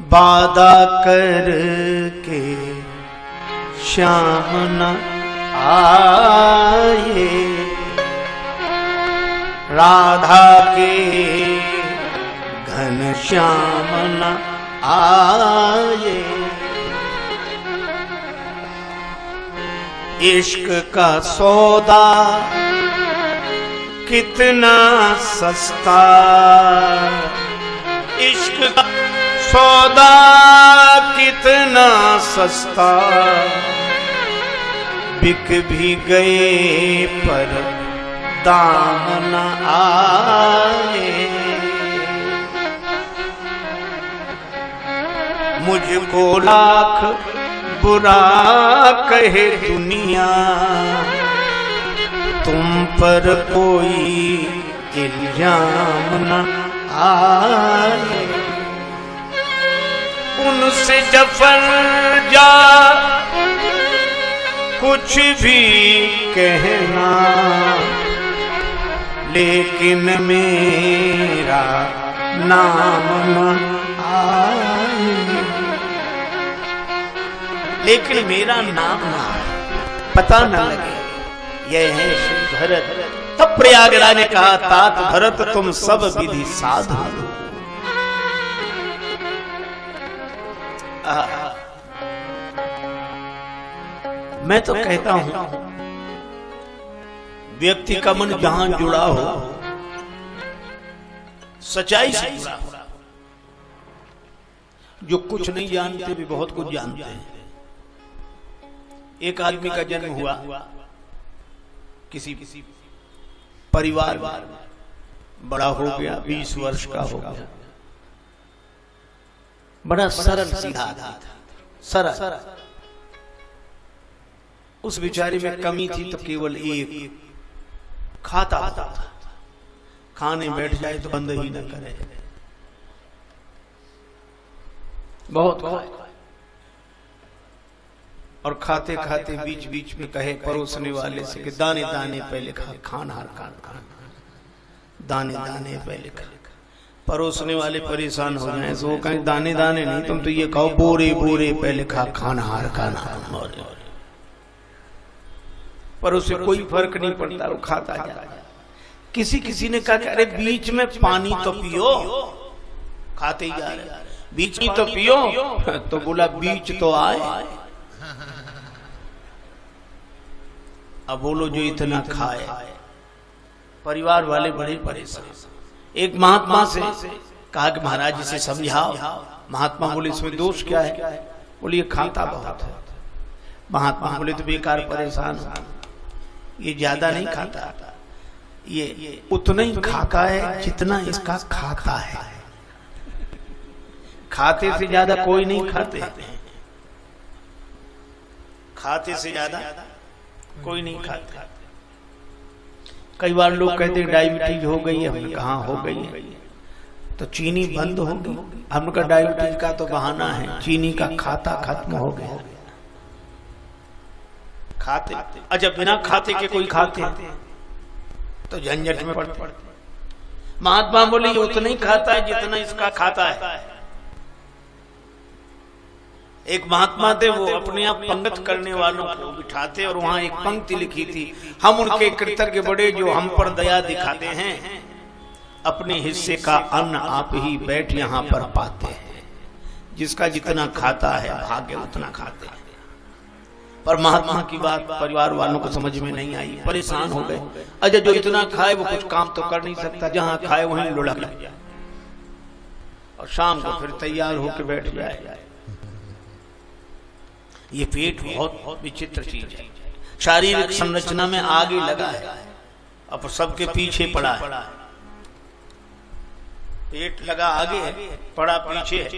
वादा करके श्याम न आए, राधा के घन श्याम न आए। इश्क का सौदा कितना सस्ता, इश्क का सौदा कितना सस्ता, बिक भी गए पर दाम न आए। मुझको लाख बुरा कहे दुनिया, तुम पर कोई इल्जाम न आए। उनसे जफर जा कुछ भी कहना, लेकिन मेरा नाम न आए, लेकिन मेरा नाम ना पता न लगे। यह है श्री भरत। तब प्रयागराज ने कहा, तात भरत तुम सब विधि साधु। मैं तो कहता हूं, व्यक्ति का मन जहां जुड़ा हो, सच्चाई से जुड़ा हो, जो कुछ नहीं जानते भी बहुत कुछ जानते हैं। एक आदमी का जन्म हुआ किसी परिवार में, बड़ा हो गया, 20 वर्ष का हो गया, बड़ा सरल सीधा था, सरल। उस बेचारे में कमी थी तो केवल एक, खाता था, खाने बैठ जाए तो बंद ही न करे, बहुत खाए। और खाते खाते बीच बीच में कहे परोसने वाले से कि दाने दाने पहले खा, खान हार खान खान, दाने दाने पहले खा। परोसने वाले परेशान हो जाए तो वो कहें दाने दाने नहीं, तुम तो ये कहो बोरे बोरे पहले खा, खान हार खाना। पर उसे कोई फर्क नहीं पड़ता, वो खाता जाता। किसी किसी ने कहा कि अरे बीच में पानी तो पियो, खाते ही जा रहे, बीच में तो पियो, तो बोला बीच तो आए। अब बोलो जो इतना खाए। परिवार वाले बड़े परेशान। एक महात्मा से कहा कि महाराज इसे समझाओ। महात्मा बोले इसमें दोष क्या है? बोले ये खाता बहुत है। महात्मा बोले तो बेकार परेशान, ये ज्यादा नहीं खाता, ये उतना ही खाता है जितना इसका खाता है। खाते से ज्यादा कोई नहीं खाते, खाते से ज्यादा कोई नहीं खाता। कई बार लोग कहते हैं डायबिटीज हो गई है, हमने कहा हो गई है तो चीनी बंद होगी। हमने कहा डायबिटीज का तो बहाना है, चीनी का खाता खत्म हो गया। खाते अच्छा बिना खाते के कोई खाते तो झंझट में पड़ते। महात्मा बोले ये उतना ही खाता है जितना इसका खाता है। एक महात्मा थे, वो अपने आप पंगत करने वालों को बिठाते और वहां एक पंक्ति लिखी थी, हम उनके कृतज्ञ बड़े जो हम पर दया दिखाते हैं, अपने हिस्से का अन्न आप ही बैठ यहाँ पर पाते हैं। जिसका जितना खाता है भाग्य उतना खाते हैं। पर महात्मा की बात परिवार वालों को समझ में नहीं आई, परेशान हो गए। अच्छा जो इतना खाए वो कुछ काम तो कर नहीं सकता, जहां खाए वहीं लुढ़क जाए और शाम को फिर तैयार होकर बैठ जाए। ये पेट बहुत विचित्र चीज है, शारीरिक संरचना में आगे लगा है अब सबके पीछे पड़ा है। पेट लगा आगे है, पड़ा पीछे है।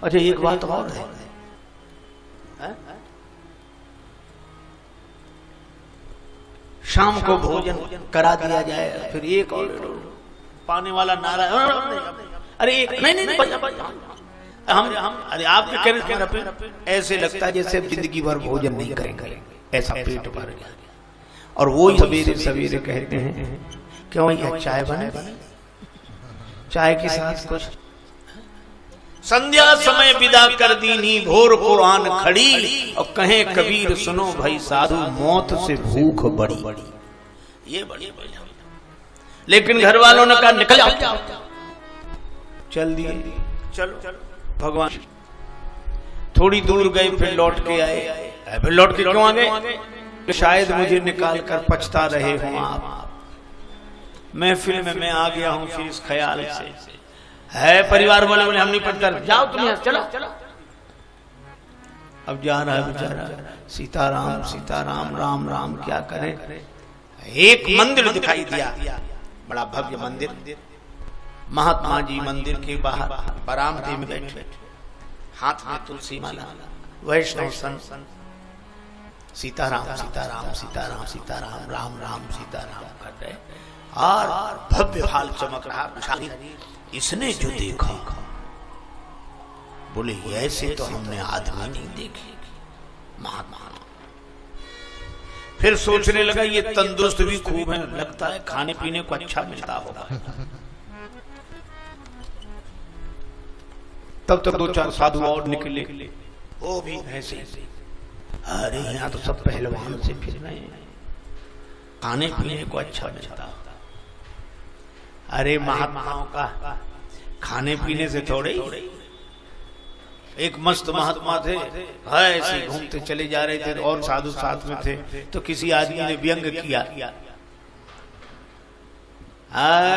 अच्छा एक बात और है, शाम को भोजन करा दिया जाए, फिर एक और पाने वाला नारा, अरे एक नहीं हम अरे आप कह ऐसे लगता है जैसे जिंदगी भर भोजन नहीं करेंगे, ऐसा पेट भर गया। और वो सवेरे सवेरे कहते हैं क्यों यह चाय बने, चाय के साथ कुछ संध्या समय विदा कर दीनी भोर कुरान खड़ी, और कहे कबीर सुनो भाई साधु मौत से भूख बड़ी। ये बड़ी लेकिन घर वालों ने कहा निकल जाओ, चल दिए, चलो भगवान। थोड़ी दूर गए, फिर लौट के आए। फिर लौट के क्यों आ गए? शायद मुझे निकाल कर पछता रहे हो आप। महफिल में मैं आ गया हूं फिर इस ख्याल से। है परिवार वाले बोले हम नहीं पछता, जाओ तुम यहां, चलो। अब जा रहा है बेचारा, सीताराम सीताराम राम राम क्या करे। एक मंदिर दिखाई दिया, बड़ा भव्य मंदिर। महात्मा जी मंदिर के बाहर बरामदे में बैठे, हाथ में तुलसी माला, वैष्णव संत सीताराम सीताराम सीताराम सीताराम राम राम सीताराम कर रहे, और भव्य भाल चमक रहा। इसने जो देखा बोले ऐसे तो हमने आदमी नहीं देखे महात्मा। फिर सोचने लगा ये तंदुरुस्त भी खूब है, लगता है खाने पीने को अच्छा मिलता होगा। तब तक 2-4 साधु और निकले, वो भी ऐसे। अरे यहाँ तो सब पहलवान से फिर रहे हैं, खाने पीने को अच्छा मिलता होगा। अरे महात्माओं का खाने पीने से थोड़े ही। एक मस्त महात्मा थे, ऐसे घूमते चले जा रहे थे और साधु साथ में थे, तो किसी आदमी ने व्यंग किया।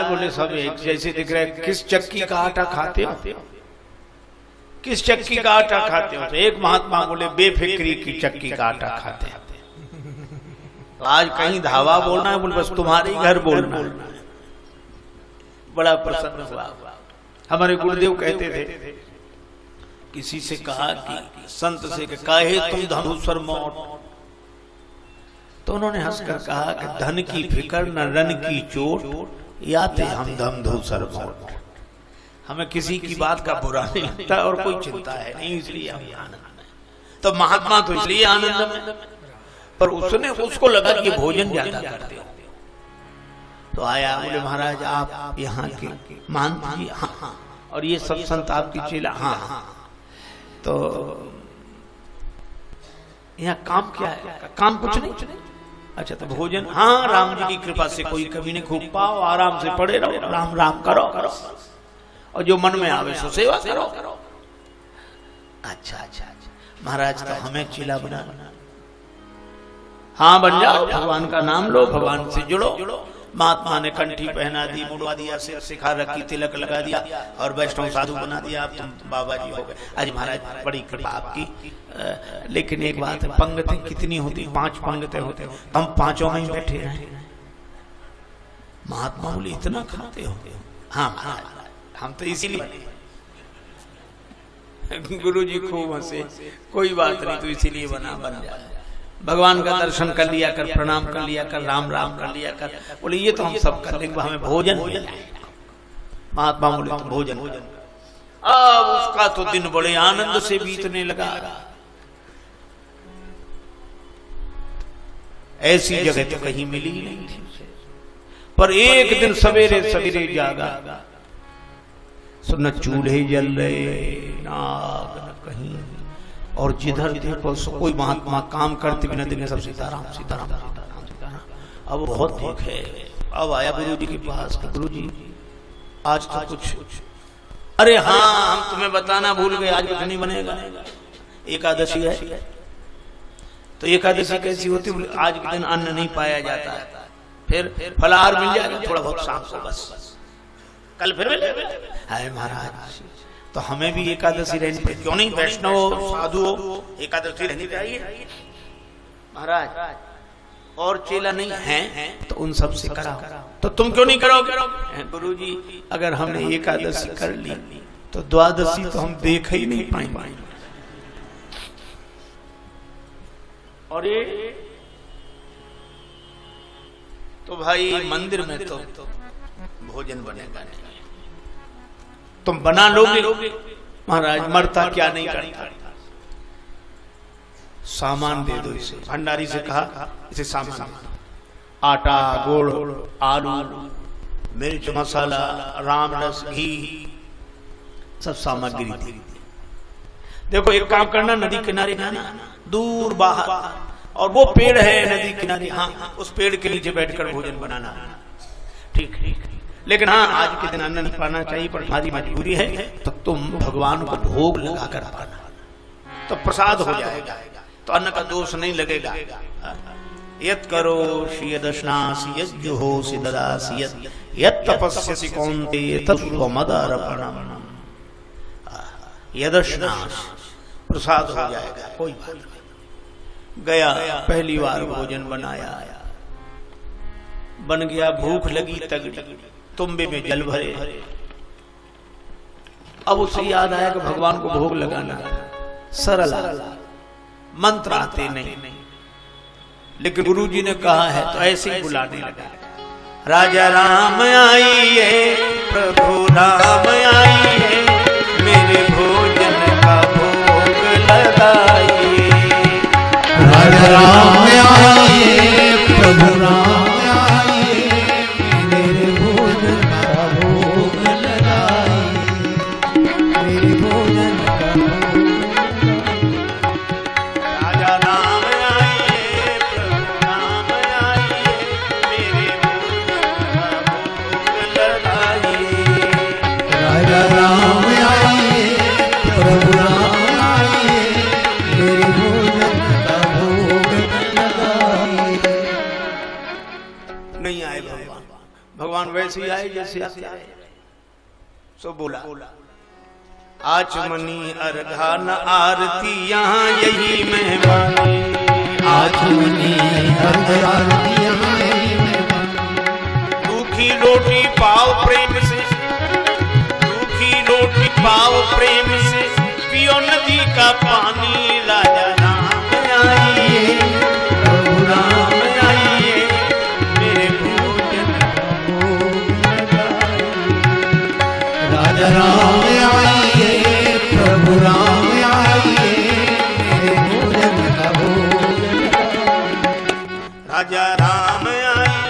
बोले सब एक जैसे दिख रहे, किस चक्की का आटा खाते हो, किस चक्की का आटा खाते हो? तो एक महात्मा बोले बेफिक्री की चक्की का आटा खाते हैं। तो आज कहीं धावा बोलना है, बोले बस तुम्हारे घर बोलना है। बड़ा प्रसन्न हुआ। हमारे गुरुदेव कहते थे, किसी से कहा कि संत से काहे तुम धनुषर मौत, तो उन्होंने हंसकर कहा कि धन की फिक्र न रन की चोट, याते हम धमधूसर मौत। हमें किसी की बात का बुरा नहीं लगता और कोई चिंता है नहीं, इसलिए हम आनंद में। तो महात्मा तो इसलिए आनंद में, पर उसने उसको लगा कि भोजन ज्यादा करते हो। तो आया, बोले महाराज आप यहाँ के मान जी? हाँ। और ये सब संत आपकी चेला? हाँ। तो यहाँ काम क्या है? काम कुछ नहीं। अच्छा तो भोजन? हाँ, राम जी की कृपा से कोई कभी नहीं, खूब पाओ, आराम से पड़े रहो, राम राम करो, और जो मन में आवे सो सेवा करो। अच्छा महाराज तो हमें चेला बना। हाँ बन जाओ, भगवान का नाम लो, भगवान से जुड़ो। महात्मा ने कंठी पहना दी, मुड़वा दिया, सिर सिखा रखी, तिलक लगा दिया और वैष्णव साधु बना दिया। अब तुम बाबा जी हो गए। आज महाराज बड़ी कृपा आपकी। लेकिन एक बात है, पंगतें कितनी होती? 5 पंगतें होते, हम 5 में ही बैठे रहे। महात्मा बोले इतना खाते हो? हाँ हम तो इसीलिए। गुरु जी खूब हंसे, कोई बात नहीं, तो इसीलिए बन जाए। भगवान का दर्शन कर लिया कर, प्रणाम कर लिया कर, राम राम कर लिया कर। बोले ये तो हम सब कर लेंगे, हमें भोजन हो जाए। महात्मा बोले तो भोजन। अब उसका तो दिन बड़े आनंद से बीतने लगा। ऐसी जगह तो कहीं मिली नहीं थी। पर एक दिन सवेरे सवेरे जागा, सुन चूल्हे जल रहे, नाग न कहीं, और जिधर देखो कोई महात्मा काम करते बिना देखे सब सीताराम सीताराम सीताराम सीताराम। अब बहुत दुख है। अब आया गुरु जी के पास, गुरु जी आज तो कुछ। अरे हाँ, हम तुम्हें बताना भूल गए, आज कुछ नहीं बनेगा, एकादशी है। तो एकादशी कैसी होती? आज के दिन अन्न नहीं पाया जाता, फिर फलाहार मिल जाएगा थोड़ा बहुत शाम को, बस कल फिर हाय महाराज। तो हमें भी एकादशी रहनी चाहिए, क्यों नहीं? वैष्णव साधु एकादशी रहनी चाहिए महाराज। और चेला नहीं है तो उन सब से कराओ। तो तुम क्यों नहीं करोगे? गुरु जी अगर हमने एकादशी कर ली तो द्वादशी तो हम देख ही नहीं पाएंगे। और ये तो भाई मंदिर में तो भोजन बनेगा नहीं, तुम बना लोगे? महाराज मरता क्या नहीं करता, सामान दे दो इसे। भंडारी से कहा इसे सामान, आटा, गुड़, आलू, मिर्च, मसाला, राम रस, घी सब सामग्री थी। देखो एक काम करना, नदी किनारे जाना, दूर बाहर, और वो पेड़ है नदी किनारे, हाँ उस पेड़ के नीचे बैठकर भोजन बनाना, ठीक ठीक। लेकिन हाँ आज के दिन अन्न नहीं पाना चाहिए, पर तुम्हारी मजबूरी है तो तुम भगवान को भोग लगा कर पाना, तो प्रसाद हो जाएगा, तो अन्न का दोष नहीं लगेगा। यत् करोषि यदश्नासि यज्जुहोषि ददासि यत् तपस्यसि कौन्तेय तत्त्वमदार्पणम्। यदश्नास प्रसाद हो जाएगा, कोई बात नहीं। गया पहली बार भोजन बनाया, बन गया, भूख लगी तगड़ी, तुम्बे में जल भरे। अब उसे याद आया कि भगवान को भोग लगाना सरल, मंत्र आते नहीं, लेकिन गुरु जी ने कहा है तो ऐसे ही बुलाने लगा। राजा राम आइए, प्रभु राम आइए, मेरे भोजन का भोग लगाइए। राजा राम आइए, प्रभु राम आइए, मेरे भोजन का भोग लगाइए, मेरे भोजन का भोग। राजा राम आइए, प्रभु राम आइए, मेरे भोजन का भोग लगाइए। राजा राम आइए, प्रभु राम आइए, मेरे भोजन का भोग लगाइए। नहीं आए भगवान, भगवान वैसे ही आए जैसे आते आए। सो बोला आचमनी अर्घा न आरती, यहाँ यही मेहमानी। आचमनी अर्घा यहाँ यही मेहमानी। रूखी रोटी पाव प्रेम से, रूखी रोटी पाव प्रेम से, पियो नदी का पानी। राजा राम आइए, प्रभु राम आइए, मेरे भोजन का भोग लगाइए। राजा राम आइए, प्रभु राम आइए, मेरे भोजन का भोग लगाइए। राजा राम आइए,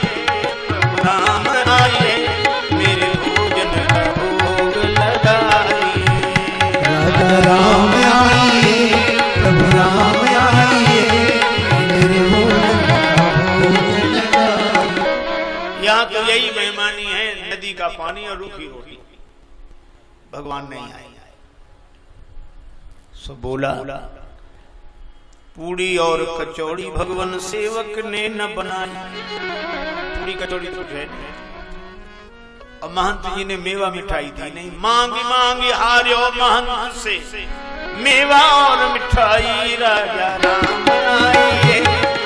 प्रभु राम आइए, मेरे भोजन का भोग लगाइए। राजा राम आइए, प्रभु राम आइए, मेरे भोजन का भोग लगाइए। यहाँ तो यही मेहमानी है, नदी का पानी और रूखी रोटी। भगवान नहीं आए। सो बोला पूड़ी और कचौड़ी भगवान सेवक ने न बनाई। पूड़ी कचौड़ी तो है, और महंत जी ने मेवा मिठाई दी नहीं। मांगी मांगी हार्यो महंत से, मेवा और मिठाई। राजा राम आइए,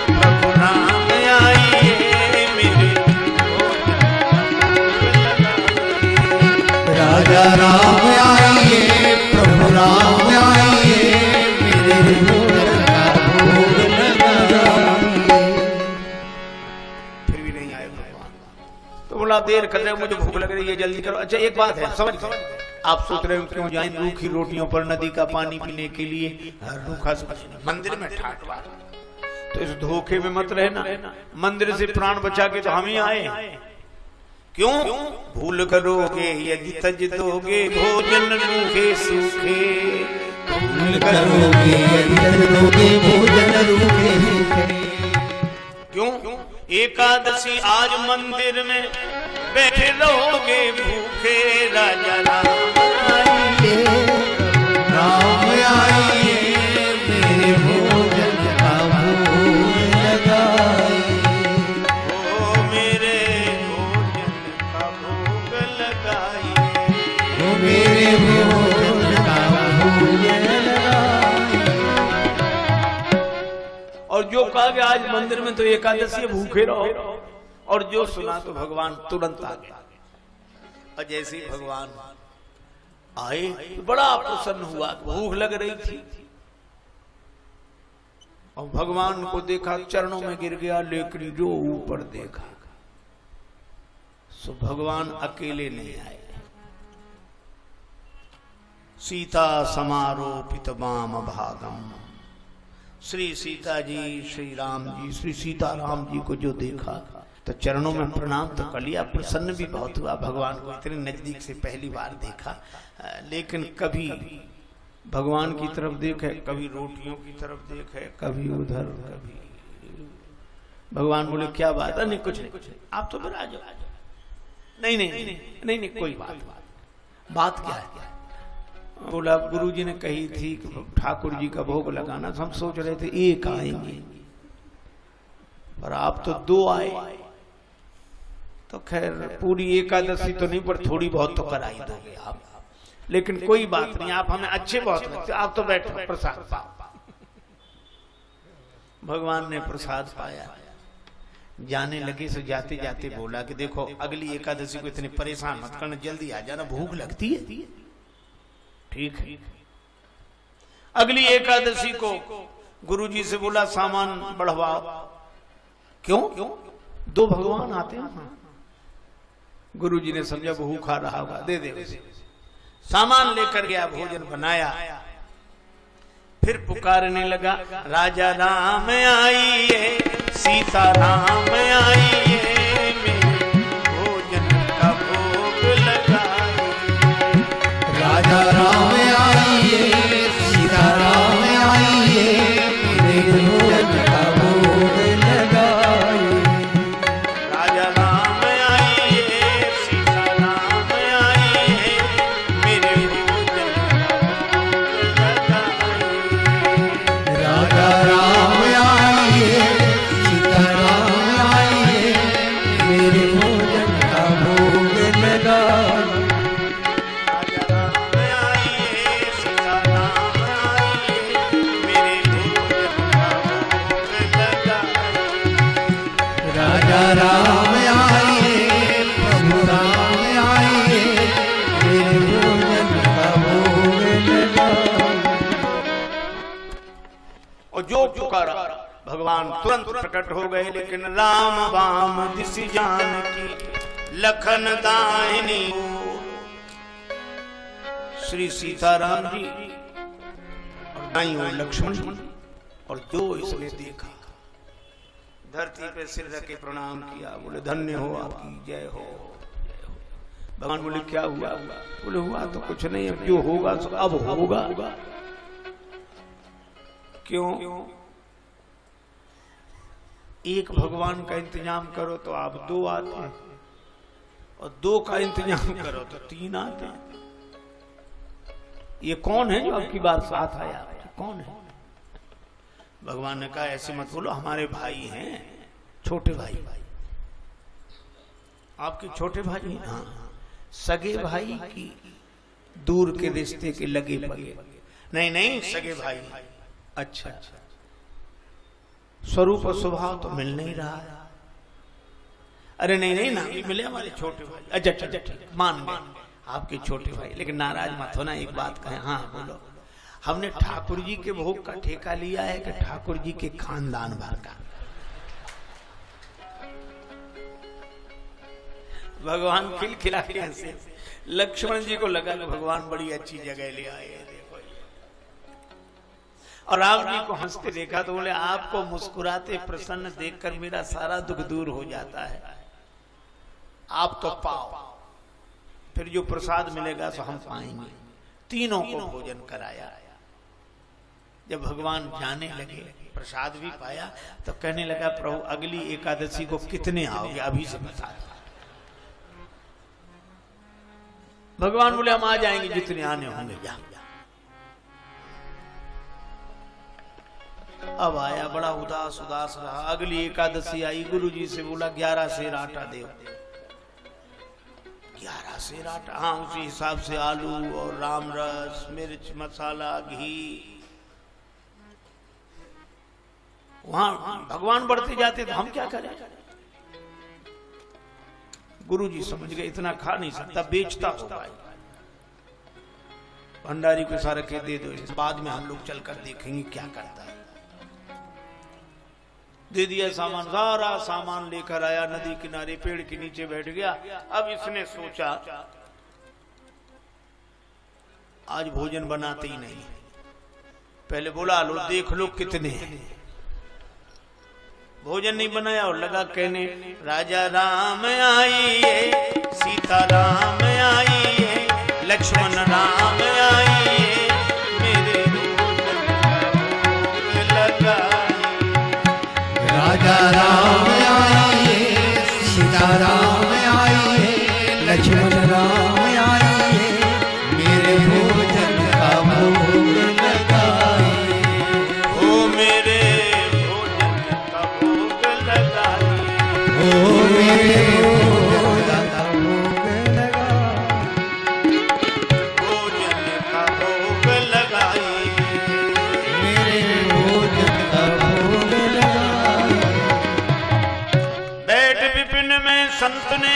प्रभु राम आइए, मेरे राजा राम आइए, प्रभु राम आइए, मेरे भोजन का भोग लगाइए। फिर भी नहीं आए भगवान। तो बोला देर कर रहे हो, मुझे भूख लग रही है, जल्दी करो। अच्छा एक बात है, समझ आप सोच रहे हो क्यों जाएं रूखी रोटियों पर नदी का पानी पीने के लिए, रूखा मंदिर में ठाट बात। तो इस धोखे में मत रहना, मंदिर से प्राण बचा के तो हम ही आए। क्यों भूल करोगे यदि तज दोगे, भोजन रूखे सूखे। भूल करोगे यदि तज दोगे, भोजन रूखे सूखे। क्यों एकादशी आज मंदिर में बैठे रहोगे भूखे। राजा राम आइए, राम आइए, मेरे भोजन का भोग लगाइए। ओ मेरे भोजन का भोग लगाइए। ओ मेरे भोजन का भोग लगाइए। और जो कहा कि आज मंदिर में तो एकादशी भूखे रहो, और जो सुना तो भगवान तुरंत आ गए। और जैसे ही भगवान आए तो बड़ा प्रसन्न हुआ, भूख लग रही थी, और भगवान को देखा, चरणों में गिर गया, लेकिन जो ऊपर देखा सो भगवान अकेले नहीं आए। सीता समारोपित वाम भागम। श्री सीता जी, श्री राम जी, श्री सीताराम जी को जो देखा तो चरणों में प्रणाम तो कर लिया, प्रसन्न भी बहुत हुआ। भगवान को इतने नजदीक से पहली बार देखा, लेकिन कभी भगवान की तरफ देखे, कभी रोटियों की तरफ देखे, कभी उधर, कभी। भगवान बोले क्या बात है? नहीं कुछ नहीं, आप तो मेरा आ जाओ। नहीं नहीं नहीं नहीं नहीं कोई बात क्या है? बोला गुरुजी ने कही थी कि ठाकुर जी का भोग लगाना, तो हम सोच रहे थे एक आएंगे, पर आप तो 2 आए। तो खैर पूरी एकादशी तो नहीं, पर थोड़ी बहुत तो कराई दोगे आप, लेकिन कोई बात नहीं, आप हमें अच्छे बहुत लगते, आप तो बैठो प्रसाद पाओ। भगवान ने प्रसाद पाया, जाने लगे। सो जाते जाते बोला कि देखो अगली एकादशी को इतने परेशान मत करना, जल्दी आ जाना, भूख लगती है। ठीक है। अगली एकादशी को गुरुजी से बोला सामान बढ़वाओ। क्यों? 2 भगवान आते हैं। गुरुजी ने समझा भूखा रहा होगा, दे दे उसे। सामान लेकर गया, भोजन बनाया, फिर पुकारने लगा राजा राम आइए, सीता राम आइए, मेरे भोजन का भोग लगाइए। राजा राम आइए, सीता राम आइए, मेरे भोजन का भोग लगाइए। राजा राम आइए, सीता राम आइए, मेरे भोजन का भोग लगाइए। राजा राम आइए, सीता राम आइए, मेरे भोजन का भोग लगाइए। राजा राम आइए, प्रभु राम आइए, मेरे भोजन का भोग लगाइए। और जो पुकारा भगवान तुरंत प्रकट हो गए। लेकिन राम वाम दिस जानकी, लखन दाहिनी ओर। श्री सीताराम जी और दाईं ओर लक्ष्मण जी, और जो इसने देखा धरती पे सिर रख के प्रणाम किया, बोले धन्य हो, आपकी जय हो, जय हो। भगवान बोले क्या हुआ? बोले हुआ तो कुछ नहीं, अब जो होगा तो अब होगा। क्यों? एक भगवान का इंतजाम करो तो आप 2 आते हैं, और 2 का इंतजाम करो तो 3 आते हैं। ये कौन है जो आपकी बार साथ आया? कौन है? भगवान ने कहा ऐसे मत बोलो, हमारे भाई हैं, छोटे भाई। आपके छोटे भाई हैं? हाँ। सगे भाई की दूर के रिश्ते के लगे पगे? नहीं नहीं, सगे भाई। अच्छा, स्वरूप और स्वभाव तो मिल नहीं रहा है। अरे नहीं नहीं ना, मिले हमारे छोटे भाई। अच्छा अच्छा ठीक, मान गए आपके छोटे भाई, लेकिन नाराज मत होना, एक बात कहें। हाँ बोलो। हमने ठाकुर जी के भोग का ठेका लिया है कि ठाकुर जी के खानदान भर का? भगवान खिलखिला के हंसे। लक्ष्मण जी को लगा कि भगवान बड़ी अच्छी जगह ले आए, देखो। और राम जी को हंसते देखा तो बोले आपको मुस्कुराते प्रसन्न देखकर मेरा सारा दुख दूर हो जाता है, आप तो पाओ, फिर जो प्रसाद मिलेगा सो हम पाएंगे। तीनों को भोजन कराया। जब भगवान जाने लगे, प्रसाद भी पाया, तो कहने लगा प्रभु अगली एकादशी को कितने आओगे? अभी से बता। भगवान बोले हम आ जाएंगे, जितने आने होंगे जा। अब आया, बड़ा उदास उदास रहा। अगली एकादशी आई, गुरुजी से बोला 11 सेर आटा दे। 11 सेर आटा? हाँ, उसी हिसाब से आलू और राम रस, मिर्च, मसाला, घी। वहां भगवान बढ़ते जाते तो हम क्या करें? गुरुजी समझ गए इतना खा नहीं सकता, बेचता होगा। भंडारी को सारा के दे दो, बाद में हम लोग चलकर देखेंगे क्या करता है। दे दिया सामान, सारा सामान लेकर आया, नदी किनारे पेड़ के नीचे बैठ गया। अब इसने सोचा आज भोजन बनाते ही नहीं, पहले बोला लो देख लो कितने हैं। भोजन नहीं बनाया और लगा कहने राजा राम आइए, सीता राम आइए, लक्ष्मण राम आइए, मेरे भोजन लगाइए। राजा राम आइए, सीता राम आइए, लक्ष्मण राम आइए, मेरे भोजन का भोग लगाइए। ओ मेरे भोजन का भोग लगाइए, ओ मेरे भोजन का भोग लगाइए, भोजन का भोग लगाइए, मेरे भोजन का भोग लगाइए। बैठ विपिन में संत ने,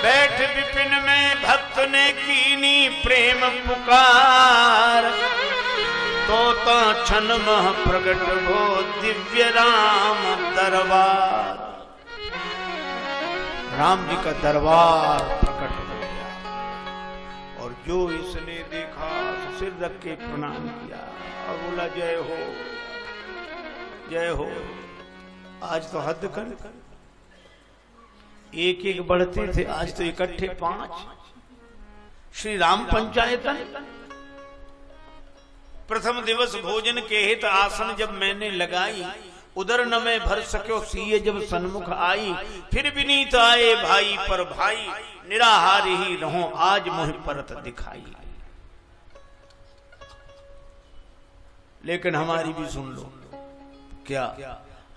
बैठ विपिन में भक्त ने कीनी प्रेम पुकार, तोता छन मह प्रगट हो दिव्य राम दरबार। राम जी का दरबार प्रकट हो गया और जो इसने देखा तो सिर रख के प्रणाम किया और बोला जय हो जय हो। आज तो हद कर, एक एक बढ़ते थे, आज तो इकट्ठे 5। श्री राम पंचायतन। प्रथम दिवस भोजन के हित आसन जब मैंने लगाई, उधर न मैं भर सक्यो सीए जब सन्मुख आई, फिर विनीत आए भाई पर भाई, निराहार ही रहो आज मोह परत दिखाई। लेकिन हमारी भी सुन लो, क्या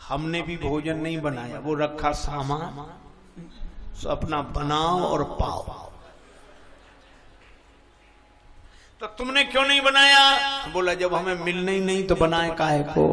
हमने भी भोजन नहीं बनाया, वो रखा सामान, तो अपना बनाओ और पाओ। तो तुमने क्यों नहीं बनाया? बोला जब हमें मिलना ही नहीं तो बनाए काहे को।